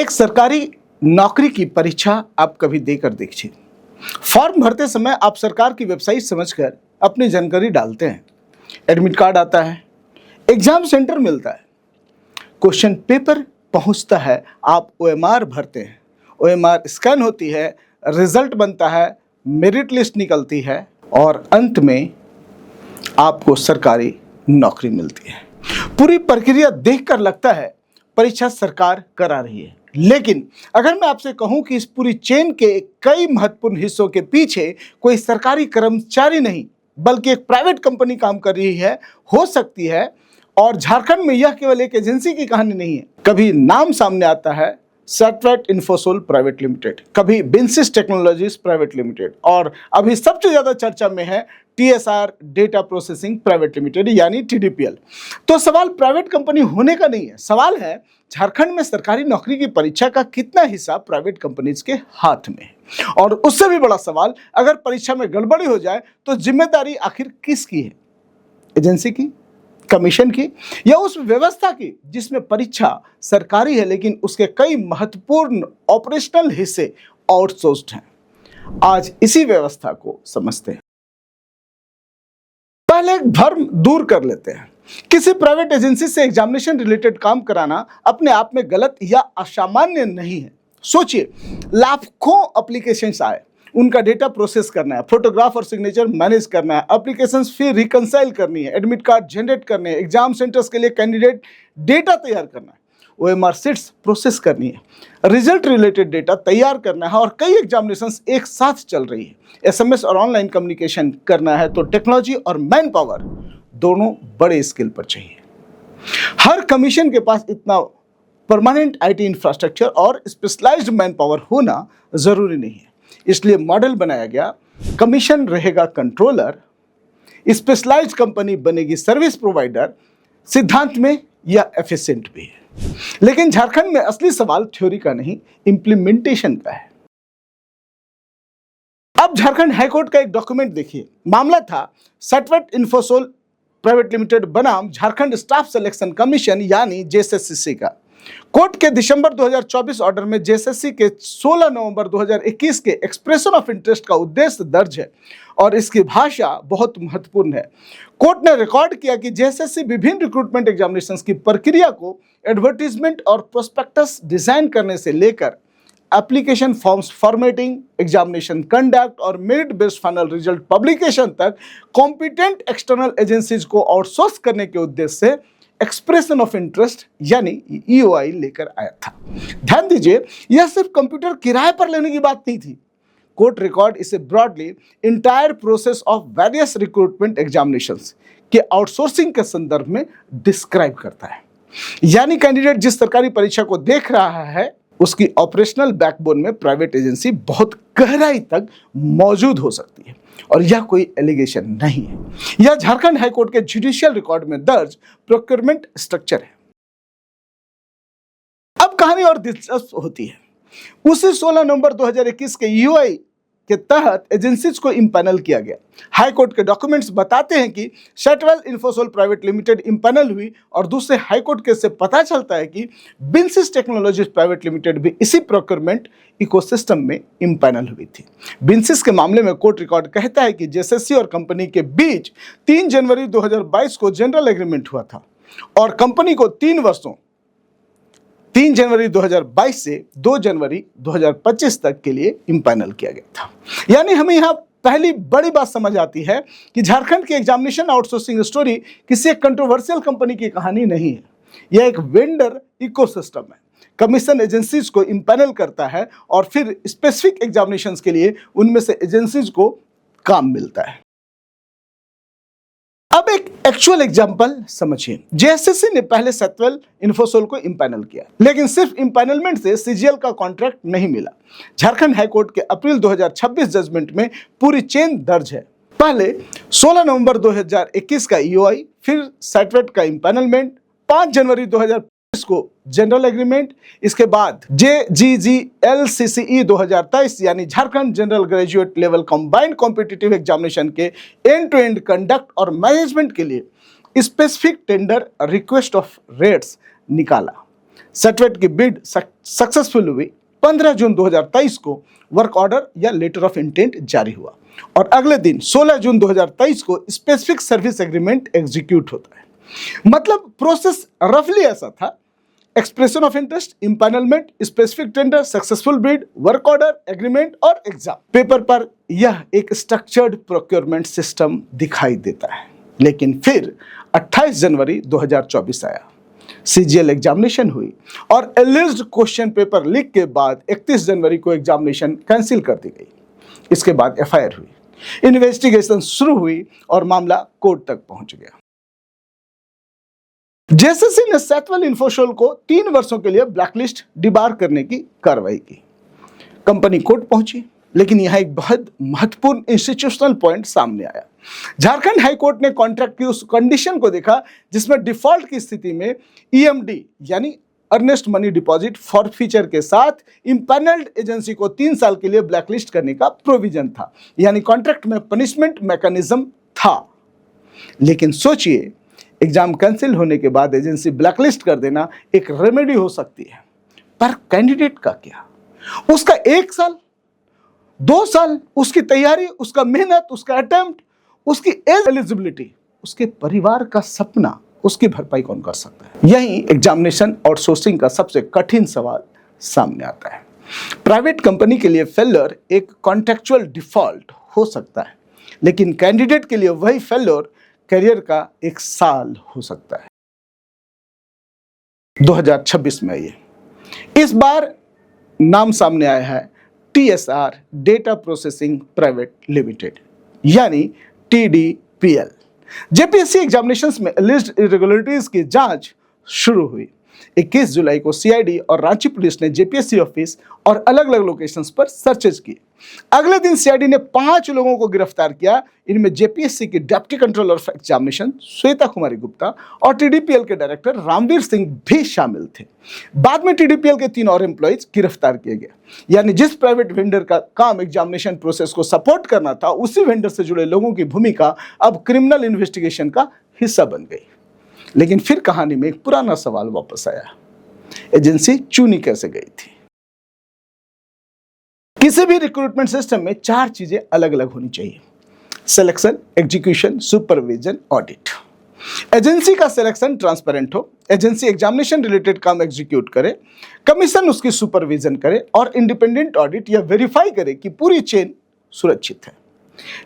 एक सरकारी नौकरी की परीक्षा आप कभी देकर देखिए। फॉर्म भरते समय आप सरकार की वेबसाइट समझकर अपनी जानकारी डालते हैं। एडमिट कार्ड आता है, एग्जाम सेंटर मिलता है, क्वेश्चन पेपर पहुंचता है, आप ओएमआर भरते हैं, ओएमआर स्कैन होती है, रिजल्ट बनता है, मेरिट लिस्ट निकलती है और अंत में आपको सरकारी नौकरी मिलती है। पूरी प्रक्रिया देखकर लगता है परीक्षा सरकार करा रही है, लेकिन अगर मैं आपसे कहूं कि इस पूरी चेन के कई महत्वपूर्ण हिस्सों के पीछे कोई सरकारी कर्मचारी नहीं बल्कि एक प्राइवेट कंपनी काम कर रही है, हो सकती है। और झारखंड में यह केवल एक एजेंसी की कहानी नहीं है। कभी नाम सामने आता है सेटवेट इन्फोसोल प्राइवेट लिमिटेड, कभी बिंसिस टेक्नोलॉजीज प्राइवेट लिमिटेड और अभी सबसे ज्यादा चर्चा में है TSR data processing private limited यानी टीडीपीएल। तो सवाल प्राइवेट कंपनी होने का नहीं है, सवाल है झारखंड में सरकारी नौकरी की परीक्षा का कितना हिस्सा प्राइवेट कंपनीज के हाथ में है। और उससे भी बड़ा सवाल, अगर परीक्षा में गड़बड़ी हो जाए तो जिम्मेदारी आखिर किसकी है? एजेंसी की, कमीशन की या उस व्यवस्था की जिसमें परीक्षा सरकारी है लेकिन उसके कई महत्वपूर्ण ऑपरेशनल हिस्से आउटसोर्स्ड हैं। आज इसी व्यवस्था को समझते हैं। पहले एक भ्रम दूर कर लेते हैं। किसी प्राइवेट एजेंसी से एग्जामिनेशन रिलेटेड काम कराना अपने आप में गलत या असामान्य नहीं है। सोचिए, लाखों एप्लीकेशंस आए, उनका डेटा प्रोसेस करना है, फोटोग्राफ और सिग्नेचर मैनेज करना है, एप्लीकेशंस फिर रिकंसाइल करनी है, एडमिट कार्ड जनरेट करने हैं, एग्जाम सेंटर्स के लिए कैंडिडेट डेटा तैयार करना है, ओएमआर सीट्स प्रोसेस करनी है, रिजल्ट रिलेटेड डेटा तैयार करना है और कई एग्जामिनेशंस एक साथ चल रही है, एसएमएस और ऑनलाइन कम्युनिकेशन करना है। तो टेक्नोलॉजी और मैन पावर दोनों बड़े स्केल पर चाहिए। हर कमीशन के पास इतना परमानेंट आईटी इंफ्रास्ट्रक्चर और स्पेशलाइज्ड मैन पावर होना जरूरी नहीं है। इसलिए मॉडल बनाया गया, कमीशन रहेगा कंट्रोलर, स्पेशलाइज्ड कंपनी बनेगी सर्विस प्रोवाइडर। सिद्धांत में यह एफिशिएंट भी है, लेकिन झारखंड में असली सवाल थ्योरी का नहीं, इंप्लीमेंटेशन का है। अब झारखंड हाईकोर्ट का एक डॉक्यूमेंट देखिए। मामला था सेटवेट इन्फोसोल प्राइवेट लिमिटेड बनाम झारखंड स्टाफ सिलेक्शन कमीशन यानी जेएसएससी का। कोर्ट के दिसंबर 2024 ऑर्डर में जेएसएससी के 16 नवंबर 2021 के एक्सप्रेशन ऑफ इंटरेस्ट का उद्देश्य दर्ज है और इसकी भाषा बहुत महत्वपूर्ण है। कोर्ट ने रिकॉर्ड किया कि जेएसएससी विभिन्न रिक्रूटमेंट एग्जामिनेशंस की प्रक्रिया को एडवर्टीजमेंट और प्रोस्पेक्टस डिजाइन करने से लेकर application forms formatting, examination conduct और merit based final result publication तक कॉम्पिटेंट एक्सटर्नल एजेंसीज को आउटसोर्स करने के उद्देश्य से एक्सप्रेशन ऑफ इंटरेस्ट यानी ईओआई लेकर आया था। ध्यान दीजिए, यह सिर्फ कंप्यूटर किराए पर लेने की बात नहीं थी। कोर्ट रिकॉर्ड इसे broadly entire process of various recruitment examinations के आउटसोर्सिंग के संदर्भ में डिस्क्राइब करता है। यानी कैंडिडेट जिस सरकारी परीक्षा को देख रहा है उसकी ऑपरेशनल बैकबोन में प्राइवेट एजेंसी बहुत गहराई तक मौजूद हो सकती है और यह कोई एलिगेशन नहीं है। यह झारखंड हाईकोर्ट के जुडिशियल रिकॉर्ड में दर्ज प्रोक्योरमेंट स्ट्रक्चर है। अब कहानी और दिलचस्प होती है। उसी 16 नवंबर 2021 के ईओआई के तहत एजेंसीज को इम्पैनल किया गया। हाईकोर्ट के डॉक्यूमेंट्स बताते हैं कि सेटवेल इन्फोसोल प्राइवेट लिमिटेड इम्पैनल हुई और दूसरे हाईकोर्ट केस से पता चलता है कि बिंसिस टेक्नोलॉजीज प्राइवेट लिमिटेड भी इसी प्रोक्योरमेंट इकोसिस्टम में इम्पैनल हुई थी। बिंसिस के मामले में कोर्ट रिकॉर्ड कहता है कि जेएसएससी और कंपनी के बीच 3 जनवरी 2022 को जनरल एग्रीमेंट हुआ था और कंपनी को 3 वर्षों 3 जनवरी 2022 से 2 जनवरी 2025 तक के लिए इम्पैनल किया गया था। यानी हमें यहाँ पहली बड़ी बात समझ आती है कि झारखंड की एग्जामिनेशन आउटसोर्सिंग स्टोरी किसी एक कंट्रोवर्शियल कंपनी की कहानी नहीं है। यह एक वेंडर इकोसिस्टम है। कमीशन एजेंसीज को इम्पैनल करता है और फिर स्पेसिफिक एग्जामिनेशंस के लिए उनमें से एजेंसीज को काम मिलता है। अब एक एक्चुअल एग्जांपल समझिए। जेएसएससी ने पहले सेटवेल इन्फोसोल को इम्पैनल किया, लेकिन सिर्फ इम्पैनलमेंट से सीजीएल का कॉन्ट्रैक्ट नहीं मिला। झारखंड हाईकोर्ट के अप्रैल 2026 जजमेंट में पूरी चेन दर्ज है। पहले 16 नवंबर 2021 का ईओआई, फिर सेटवेट का इम्पैनलमेंट, 5 जनवरी 2025 को जनरल एग्रीमेंट, इसके बाद JGGLCCE 2023 यानी Jharkhand general graduate level combined competitive examination के एंड टू एंड कंडक्ट और मैनेजमेंट के लिए specific tender request of rates निकाला। सेटवेट की बिड सक्सेसफुल हुई। 15 जून 2023 को वर्क ऑर्डर या लेटर ऑफ इंटेंट जारी हुआ और अगले दिन 16 जून 2023 को स्पेसिफिक सर्विस एग्रीमेंट एग्जीक्यूट होता है। मतलब प्रोसेस रफली ऐसा था: expression of interest, empanelment, specific tender, successful bid, work order, agreement और एग्जाम। पेपर पर यह एक स्ट्रक्चर्ड प्रोक्योरमेंट सिस्टम दिखाई देता है, लेकिन फिर 28 जनवरी 2024 आया। सीजीएल एग्जामिनेशन हुई और एलिज्ड क्वेश्चन पेपर लीक के बाद 31 जनवरी को एग्जामिनेशन कैंसिल कर दी गई। इसके बाद एफआईआर हुई, इन्वेस्टिगेशन शुरू हुई और मामला कोर्ट तक पहुंच गया। जेएसएससी ने सैतवेल इन्फोशोल को 3 वर्षों के लिए ब्लैकलिस्ट डिबार करने की कार्रवाई की। कंपनी कोर्ट पहुंची, लेकिन यहां एक बहुत महत्वपूर्ण इंस्टीट्यूशनल पॉइंट सामने आया। झारखंड हाई कोर्ट ने कॉन्ट्रैक्ट की उस कंडीशन को देखा जिसमें डिफॉल्ट की स्थिति में ईएमडी यानी earnest money deposit for feature के साथ इम्पैनल्ड एजेंसी को 3 साल के लिए ब्लैकलिस्ट करने का प्रोविजन था, यानी कॉन्ट्रैक्ट में पनिशमेंट मैकेनिज्म था। लेकिन सोचिए, एग्जाम कैंसिल होने के बाद एजेंसी ब्लैकलिस्ट कर देना एक रेमेडी हो सकती है, पर कैंडिडेट का क्या? उसका 1 साल, 2 साल, उसकी तैयारी, उसका मेहनत, उसका अटेम्प्ट, उसकी एज एलिजिबिलिटी, उसके परिवार का सपना, उसकी भरपाई कौन कर सकता है? यही एग्जामिनेशन आउटसोर्सिंग का सबसे कठिन सवाल सामने आता है। प्राइवेट कंपनी के लिए फेल्योर एक कॉन्ट्रेक्चुअल डिफॉल्ट हो सकता है, लेकिन कैंडिडेट के लिए वही फेल्योर करियर का 1 साल हो सकता है। 2026 में ये इस बार नाम सामने आया है TSR data processing private limited यानी टीडीपीएल। जेपीएससी एग्जामिनेशंस में एलिज्ड इरेगुलरिटीज की जांच शुरू हुई। 21 जुलाई को सीआईडी और रांची पुलिस ने जेपीएससी ऑफिस और अलग अलग लोकेशंस पर सर्चेज किए। अगले दिन सीआईडी ने 5 लोगों को गिरफ्तार किया। इनमें जेपीएससी की deputy controller of examination Shweta Kumari Gupta और टीडीपीएल के डायरेक्टर रामवीर सिंह भी शामिल थे। बाद में टीडीपीएल के 3 और एम्प्लॉइज गिरफ्तार किए गए। यानी जिस प्राइवेट वेंडर का काम एग्जामिनेशन प्रोसेस को सपोर्ट करना था, उसी वेंडर से जुड़े लोगों की भूमिका अब क्रिमिनल इन्वेस्टिगेशन का हिस्सा बन गई। लेकिन फिर कहानी में एक पुराना सवाल वापस आया, एजेंसी चुनी कैसे गई थी? किसी भी रिक्रूटमेंट सिस्टम में 4 चीजें अलग अलग होनी चाहिए: selection, execution, supervision, audit. Agency का सिलेक्शन ट्रांसपेरेंट हो, एजेंसी एग्जामिनेशन रिलेटेड काम एग्जीक्यूट करे, कमीशन उसकी सुपरविजन करे और इंडिपेंडेंट ऑडिट या वेरीफाई करे कि पूरी चेन सुरक्षित है।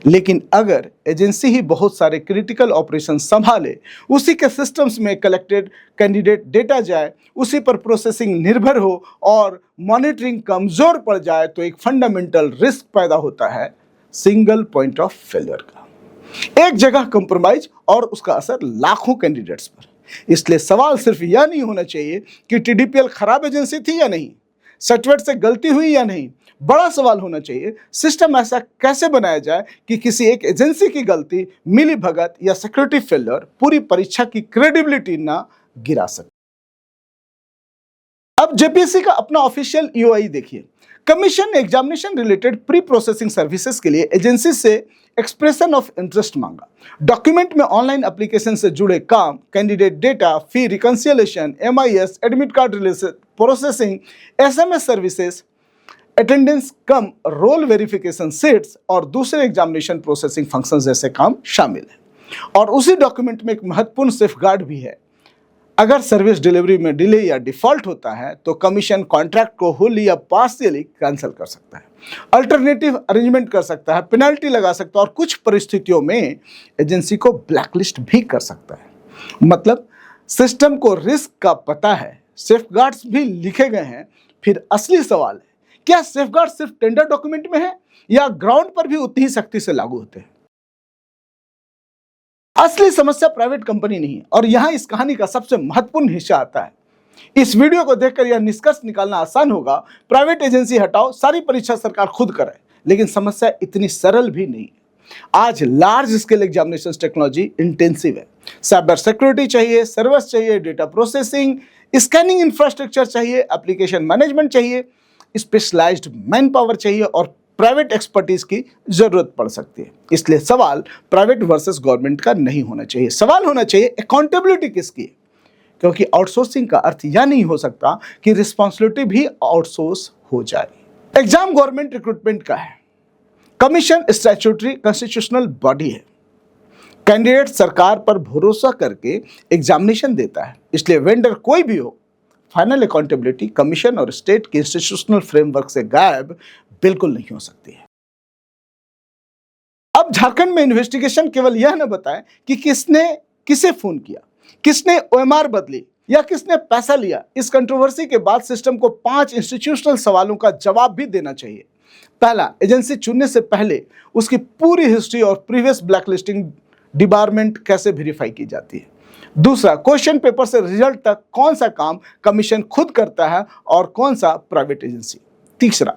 लेकिन अगर एजेंसी ही बहुत सारे क्रिटिकल ऑपरेशन संभाले, उसी के सिस्टम्स में कलेक्टेड कैंडिडेट डेटा जाए, उसी पर प्रोसेसिंग निर्भर हो और मॉनिटरिंग कमजोर पड़ जाए, तो एक फंडामेंटल रिस्क पैदा होता है सिंगल पॉइंट ऑफ फेलियर का। एक जगह कंप्रोमाइज और उसका असर लाखों कैंडिडेट्स पर। इसलिए सवाल सिर्फ यह नहीं होना चाहिए कि टीडीपीएल खराब एजेंसी थी या नहीं, सेटवेट से गलती हुई या नहीं। बड़ा सवाल होना चाहिए, सिस्टम ऐसा कैसे बनाया जाए कि किसी एक एजेंसी की गलती, मिलीभगत या सिक्योरिटी फेलियर पूरी परीक्षा की क्रेडिबिलिटी ना गिरा सके। अब जेपीएससी का अपना ऑफिशियल ईओआई देखिए। कमीशन ने examination related pre processing services के लिए एजेंसी से एक्सप्रेशन ऑफ इंटरेस्ट मांगा। डॉक्यूमेंट में ऑनलाइन एप्लीकेशन से जुड़े काम, candidate data, fee reconciliation, MIS, admit card related processing, SMS services, attendance cum roll verification sets और दूसरे एग्जामिनेशन प्रोसेसिंग फंक्शंस जैसे काम शामिल है। और उसी डॉक्यूमेंट में एक महत्वपूर्ण सेफगार्ड भी है। अगर सर्विस डिलीवरी में डिले या डिफॉल्ट होता है तो कमीशन कॉन्ट्रैक्ट को होली या पार्शियली कैंसिल कर सकता है, अल्टरनेटिव अरेंजमेंट कर सकता है, पेनल्टी लगा सकता है और कुछ परिस्थितियों में एजेंसी को ब्लैकलिस्ट भी कर सकता है। मतलब सिस्टम को रिस्क का पता है, सेफगार्ड्स भी लिखे गए हैं। फिर असली सवाल है, क्या सेफगार्ड सिर्फ टेंडर डॉक्यूमेंट में है या ग्राउंड पर भी उतनी ही सख्ती से लागू होते हैं? असली समस्या प्राइवेट कंपनी नहीं है और यहां इस कहानी का सबसे महत्वपूर्ण हिस्सा आता है। इस वीडियो को देखकर यह निष्कर्ष निकालना आसान होगा, प्राइवेट एजेंसी हटाओ, सारी परीक्षा सरकार खुद करे। लेकिन समस्या इतनी सरल भी नहीं है। आज large scale examination technology intensive है। साइबर सिक्योरिटी चाहिए, सर्वर्स चाहिए, डेटा प्रोसेसिंग, स्कैनिंग इंफ्रास्ट्रक्चर चाहिए, एप्लीकेशन मैनेजमेंट चाहिए, स्पेशलाइज्ड मैन पावर चाहिए और प्राइवेट एक्सपर्टीज की जरूरत पड़ सकती है। इसलिए सवाल प्राइवेट वर्सेस गवर्नमेंट का नहीं होना चाहिए, सवाल होना चाहिए अकाउंटेबिलिटी किसकी है? क्योंकि आउटसोर्सिंग का अर्थ यह नहीं हो सकता कि रिस्पॉन्सिबिलिटी भी आउटसोर्स हो जाए। एग्जाम गवर्नमेंट रिक्रूटमेंट का है, कमीशन स्टैट्यूटरी कॉन्स्टिट्यूशनल बॉडी है। कैंडिडेट सरकार पर भरोसा करके एग्जामिनेशन देता है, इसलिए वेंडर कोई भी हो, फाइनल अकाउंटेबिलिटी कमीशन और स्टेट के इंस्टीट्यूशनल फ्रेमवर्क से गायब बिल्कुल नहीं हो सकती है। अब झारखंड में इन्वेस्टिगेशन केवल यह न बताए कि किसने किसे फोन किया, किसने ओएमआर बदली या किसने पैसा लिया। इस कंट्रोवर्सी के बाद सिस्टम को 5 इंस्टीट्यूशनल सवालों का जवाब भी देना चाहिए। पहला, एजेंसी चुनने से पहले उसकी पूरी हिस्ट्री और प्रीवियस ब्लैकलिस्टिंग डिपार्टमेंट कैसे वेरीफाई की जाती है। दूसरा, क्वेश्चन पेपर से रिजल्ट तक कौन सा काम कमीशन खुद करता है और कौन सा प्राइवेट एजेंसी। तीसरा,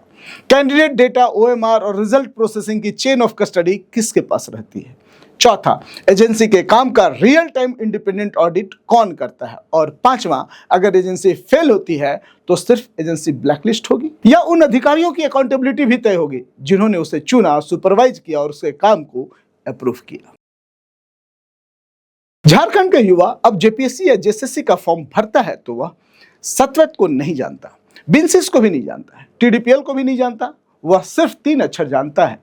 कैंडिडेट डेटा, ओएमआर और रिजल्ट प्रोसेसिंग की चेन ऑफ कस्टडी किसके पास रहती है। चौथा, एजेंसी के काम का रियल टाइम इंडिपेंडेंट ऑडिट कौन करता है। और पांचवा, अगर एजेंसी फेल होती है तो सिर्फ एजेंसी ब्लैकलिस्ट होगी या उन अधिकारियों की अकाउंटेबिलिटी भी तय होगी जिन्होंने उसे चुना, सुपरवाइज किया और उसके काम को अप्रूव किया। झारखंड का युवा अब जेपीएससी या जेएसएससी का फॉर्म भरता है तो वह सत्वत को नहीं जानता, बिनसिस को भी नहीं जानता है, टीडीपीएल को भी नहीं जानता। वह सिर्फ 3 अक्षर जानता है,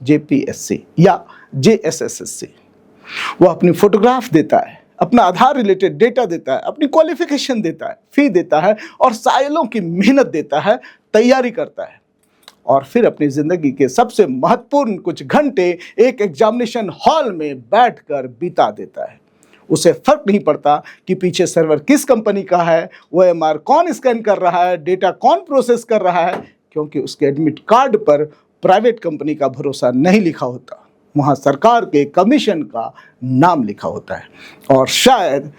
जेपीएससी या जेएसएससी। वह अपनी फोटोग्राफ देता है, अपना आधार रिलेटेड डेटा देता है, अपनी क्वालिफिकेशन देता है, फी देता है और सालों की मेहनत देता है, तैयारी करता है और फिर अपनी जिंदगी के सबसे महत्वपूर्ण कुछ घंटे एक एग्जामिनेशन हॉल में बैठकर बिता देता है। उसे फर्क नहीं पड़ता कि पीछे सर्वर किस कंपनी का है, ओएमआर कौन स्कैन कर रहा है, डेटा कौन प्रोसेस कर रहा है, क्योंकि उसके एडमिट कार्ड पर प्राइवेट कंपनी का भरोसा नहीं लिखा होता, वहां सरकार के कमीशन का नाम लिखा होता है। और शायद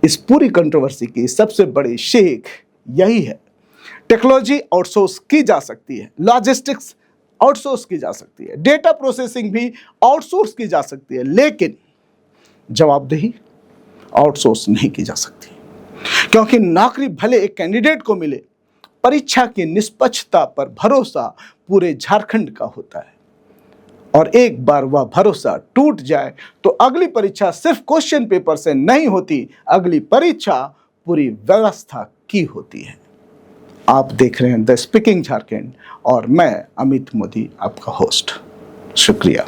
इस पूरी कंट्रोवर्सी की सबसे बड़ी सीख यही है, टेक्नोलॉजी आउटसोर्स की जा सकती है, लॉजिस्टिक्स आउटसोर्स की जा सकती है, डेटा प्रोसेसिंग भी आउटसोर्स की जा सकती है, लेकिन जवाबदेही आउटसोर्स नहीं की जा सकती। क्योंकि नौकरी भले एक कैंडिडेट को मिले, परीक्षा की निष्पक्षता पर भरोसा पूरे झारखंड का होता है और एक बार वह भरोसा टूट जाए तो अगली परीक्षा सिर्फ क्वेश्चन पेपर से नहीं होती, अगली परीक्षा पूरी व्यवस्था की होती है। आप देख रहे हैं द स्पीकिंग झारखंड और मैं अमित मोदी आपका होस्ट। शुक्रिया।